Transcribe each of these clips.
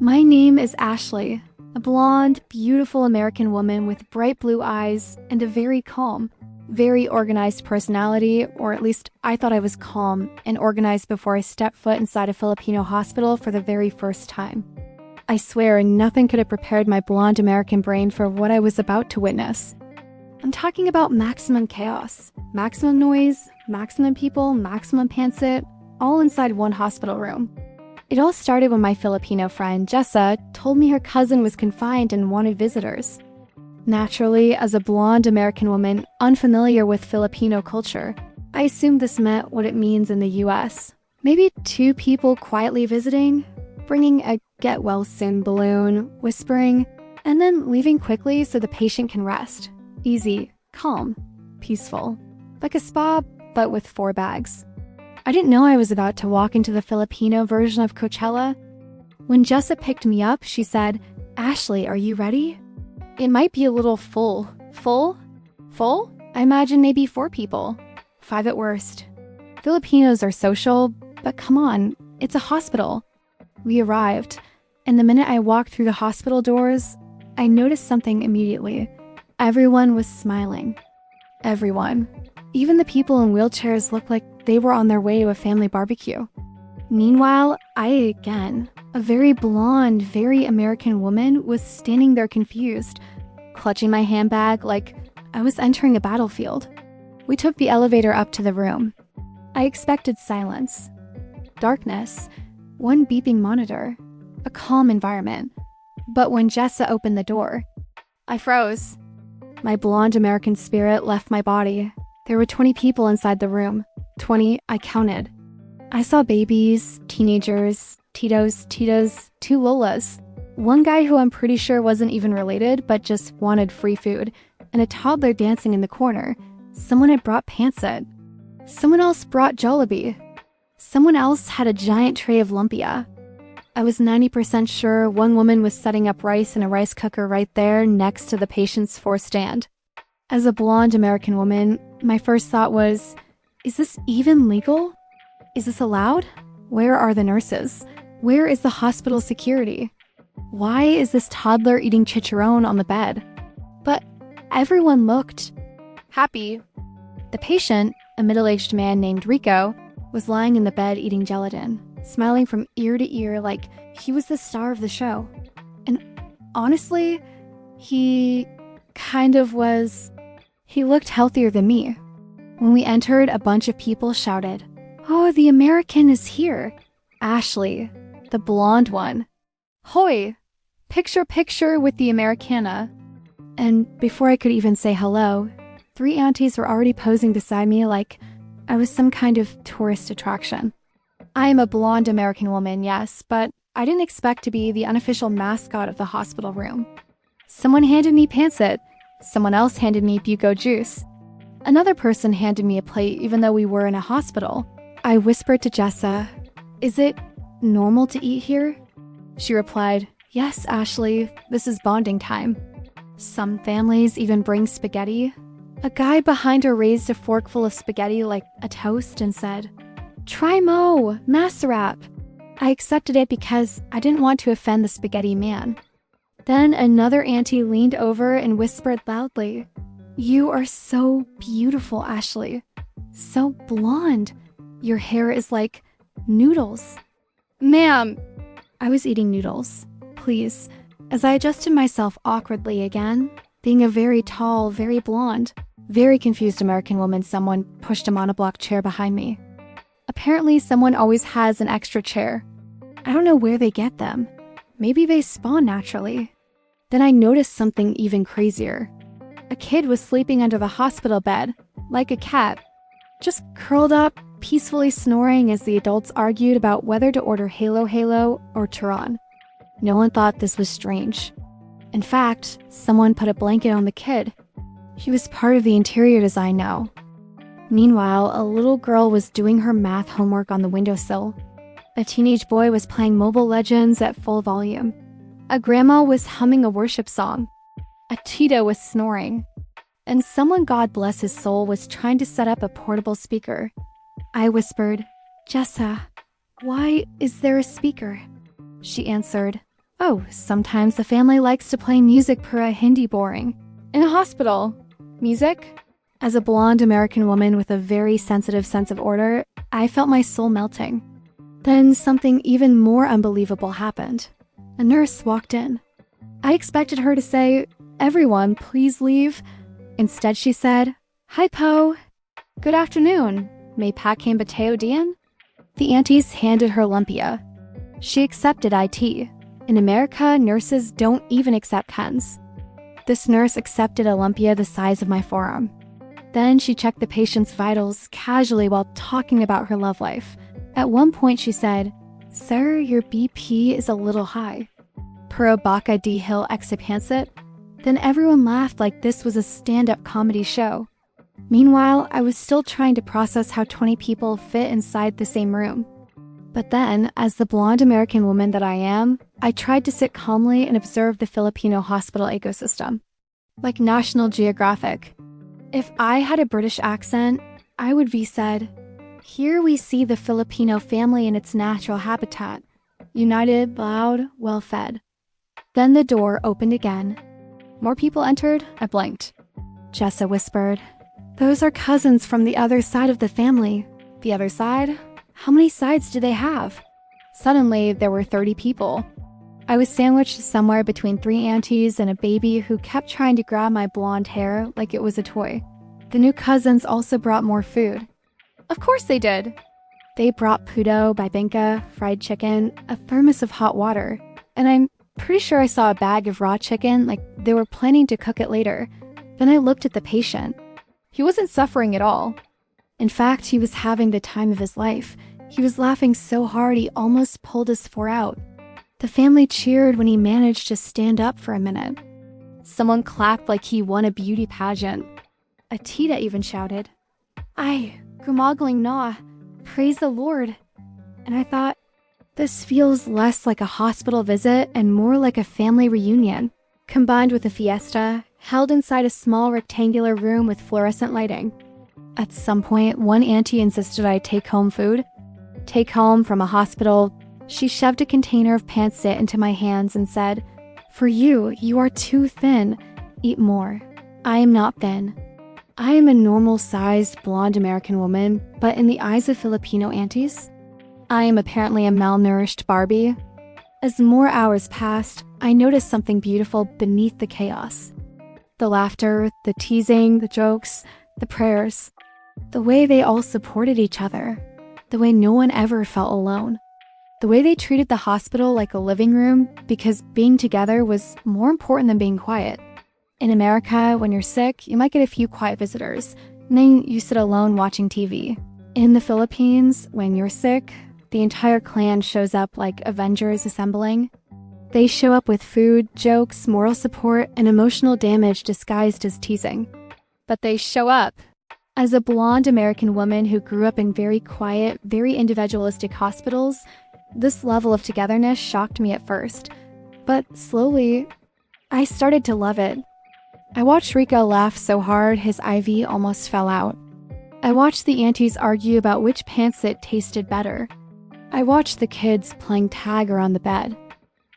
My name is Ashley, a blonde, beautiful American woman with bright blue eyes and a very calm, very organized personality, or at least I thought I was calm and organized before I stepped foot inside a Filipino hospital for the very first time. I swear nothing could have prepared my blonde American brain for what I was about to witness. I'm talking about maximum chaos, maximum noise, maximum people, maximum pancit, all inside one hospital room. It all started when my Filipino friend, Jessa, told me her cousin was confined and wanted visitors. Naturally, as a blonde American woman unfamiliar with Filipino culture, I assumed this meant what it means in the US. Maybe two people quietly visiting, bringing a get-well-soon balloon, whispering, and then leaving quickly so the patient can rest. Easy, calm, peaceful. Like a spa, but with 4 bags. I didn't know I was about to walk into the Filipino version of Coachella. When Jessa picked me up, she said, "Ashley, are you ready? It might be a little full." Full? Full? I imagine maybe 4 people. 5 at worst. Filipinos are social, but come on, it's a hospital. We arrived, and the minute I walked through the hospital doors, I noticed something immediately. Everyone was smiling. Everyone. Even the people in wheelchairs looked like they were on their way to a family barbecue. Meanwhile, I again, a very blonde, very American woman, was standing there confused, clutching my handbag like I was entering a battlefield. We took the elevator up to the room. I expected silence, darkness, one beeping monitor, a calm environment. But when Jessa opened the door, I froze. My blonde American spirit left my body. There were 20 people inside the room. 20, I counted. I saw babies, teenagers, titos, 2 Lolas, one guy who I'm pretty sure wasn't even related but just wanted free food, and a toddler dancing in the corner. Someone had brought pancit. Someone else brought Jollibee. Someone else had a giant tray of lumpia. I was 90% sure one woman was setting up rice in a rice cooker right there next to the patient's 4 stand. As a blonde American woman, my first thought was, is this even legal? Is this allowed? Where are the nurses? Where is the hospital security? Why is this toddler eating chicharron on the bed? But everyone looked happy. The patient, a middle-aged man named Rico, was lying in the bed eating gelatin, smiling from ear to ear like he was the star of the show. And honestly, he kind of was. He looked healthier than me. When we entered, a bunch of people shouted, "Oh, the American is here." Ashley, the blonde one. Hoy! Picture with the Americana. And before I could even say hello, 3 aunties were already posing beside me like I was some kind of tourist attraction. I am a blonde American woman, yes, but I didn't expect to be the unofficial mascot of the hospital room. Someone handed me pancit. Someone else handed me buko juice. Another person handed me a plate even though we were in a hospital. I whispered to Jessa, "Is it normal to eat here?" She replied, "Yes, Ashley, this is bonding time." Some families even bring spaghetti. A guy behind her raised a fork full of spaghetti like a toast and said, "Try mo, masarap." I accepted it because I didn't want to offend the spaghetti man. Then another auntie leaned over and whispered loudly, "You are so beautiful, Ashley. So blonde. Your hair is like noodles." Ma'am! I was eating noodles. Please. As I adjusted myself awkwardly again, being a very tall, very blonde, very confused American woman, someone pushed a monoblock chair behind me. Apparently, someone always has an extra chair. I don't know where they get them. Maybe they spawn naturally. Then I noticed something even crazier. A kid was sleeping under the hospital bed, like a cat, just curled up, peacefully snoring as the adults argued about whether to order Halo or Turon. No one thought this was strange. In fact, someone put a blanket on the kid. He was part of the interior design now. Meanwhile, a little girl was doing her math homework on the windowsill. A teenage boy was playing Mobile Legends at full volume. A grandma was humming a worship song. A Tito was snoring. And someone, God bless his soul, was trying to set up a portable speaker. I whispered, "Jessa, why is there a speaker?" She answered, Oh, sometimes the family likes to play music per a Hindi boring. In a hospital. Music? As a blonde American woman with a very sensitive sense of order, I felt my soul melting. Then something even more unbelievable happened. A nurse walked in. I expected her to say, "Everyone, please leave." Instead, she said, "Hi, Po. Good afternoon. May pakim bateo dian?" The aunties handed her lumpia. She accepted IT. In America, nurses don't even accept Kens. This nurse accepted a lumpia the size of my forearm. Then she checked the patient's vitals casually while talking about her love life. At one point, she said, "Sir, your BP is a little high. Puro baka di hill pancit." Then everyone laughed like this was a stand-up comedy show. Meanwhile, I was still trying to process how 20 people fit inside the same room. But then, as the blonde American woman that I am, I tried to sit calmly and observe the Filipino hospital ecosystem. Like National Geographic. If I had a British accent, I would be said, "Here we see the Filipino family in its natural habitat. United, loud, well-fed." Then the door opened again. More people entered. I blinked. Jessa whispered, "Those are cousins from the other side of the family." The other side? How many sides do they have? Suddenly, there were 30 people. I was sandwiched somewhere between 3 aunties and a baby who kept trying to grab my blonde hair like it was a toy. The new cousins also brought more food. Of course they did. They brought pudo, bibingka, fried chicken, a thermos of hot water, and I'm pretty sure I saw a bag of raw chicken, like they were planning to cook it later. Then I looked at the patient. He wasn't suffering at all. In fact, he was having the time of his life. He was laughing so hard he almost pulled his fore out. The family cheered when he managed to stand up for a minute. Someone clapped like he won a beauty pageant. A tita even shouted, "Ay, gumagaling na, praise the Lord." And I thought, this feels less like a hospital visit and more like a family reunion, combined with a fiesta, held inside a small rectangular room with fluorescent lighting. At some point, one auntie insisted I take home food. Take home from a hospital. She shoved a container of pancit into my hands and said, "For you, you are too thin. Eat more." I am not thin. I am a normal-sized blonde American woman, but in the eyes of Filipino aunties, I am apparently a malnourished Barbie. As more hours passed, I noticed something beautiful beneath the chaos. The laughter, the teasing, the jokes, the prayers. The way they all supported each other. The way no one ever felt alone. The way they treated the hospital like a living room because being together was more important than being quiet. In America, when you're sick, you might get a few quiet visitors, and then you sit alone watching TV. In the Philippines, when you're sick, the entire clan shows up like Avengers assembling. They show up with food, jokes, moral support, and emotional damage disguised as teasing. But they show up. As a blonde American woman who grew up in very quiet, very individualistic hospitals, this level of togetherness shocked me at first. But slowly, I started to love it. I watched Rico laugh so hard his IV almost fell out. I watched the aunties argue about which pancit tasted better. I watched the kids playing tag around the bed.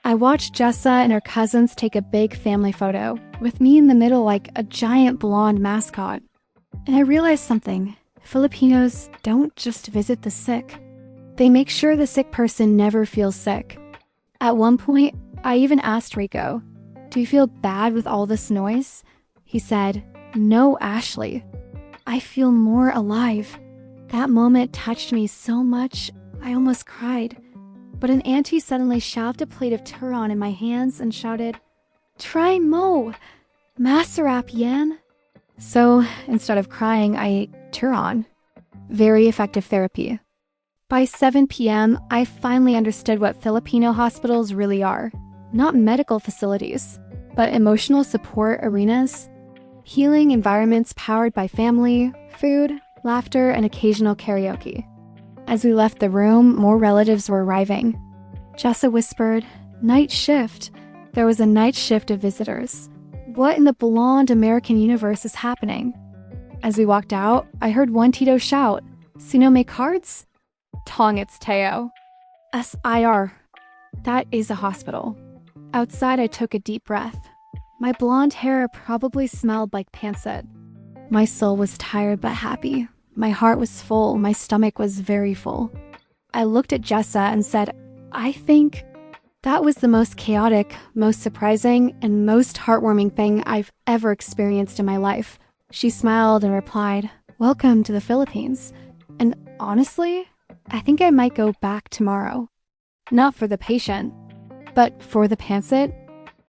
I watched Jessa and her cousins take a big family photo, with me in the middle like a giant blonde mascot. And I realized something. Filipinos don't just visit the sick. They make sure the sick person never feels sick. At one point, I even asked Rico, "Do you feel bad with all this noise?" He said, "No, Ashley. I feel more alive." That moment touched me so much, I almost cried. But an auntie suddenly shoved a plate of turon in my hands and shouted, "Try mo! Masarap yan!" So, instead of crying, I ate turon. Very effective therapy. By 7 p.m., I finally understood what Filipino hospitals really are. Not medical facilities, but emotional support arenas. Healing environments powered by family, food, laughter, and occasional karaoke. As we left the room, more relatives were arriving. Jessa whispered, "Night shift." There was a night shift of visitors. What in the blonde American universe is happening? As we walked out, I heard one Tito shout, "Sino may cards?" Tong, it's Teo. SIR. That is a hospital. Outside, I took a deep breath. My blonde hair probably smelled like pancit. My soul was tired but happy. My heart was full. My stomach was very full. I looked at Jessa and said, I think that was the most chaotic, most surprising, and most heartwarming thing I've ever experienced in my life. She smiled and replied, Welcome to the Philippines. And honestly, I think I might go back tomorrow. Not for the patient, but for the pancit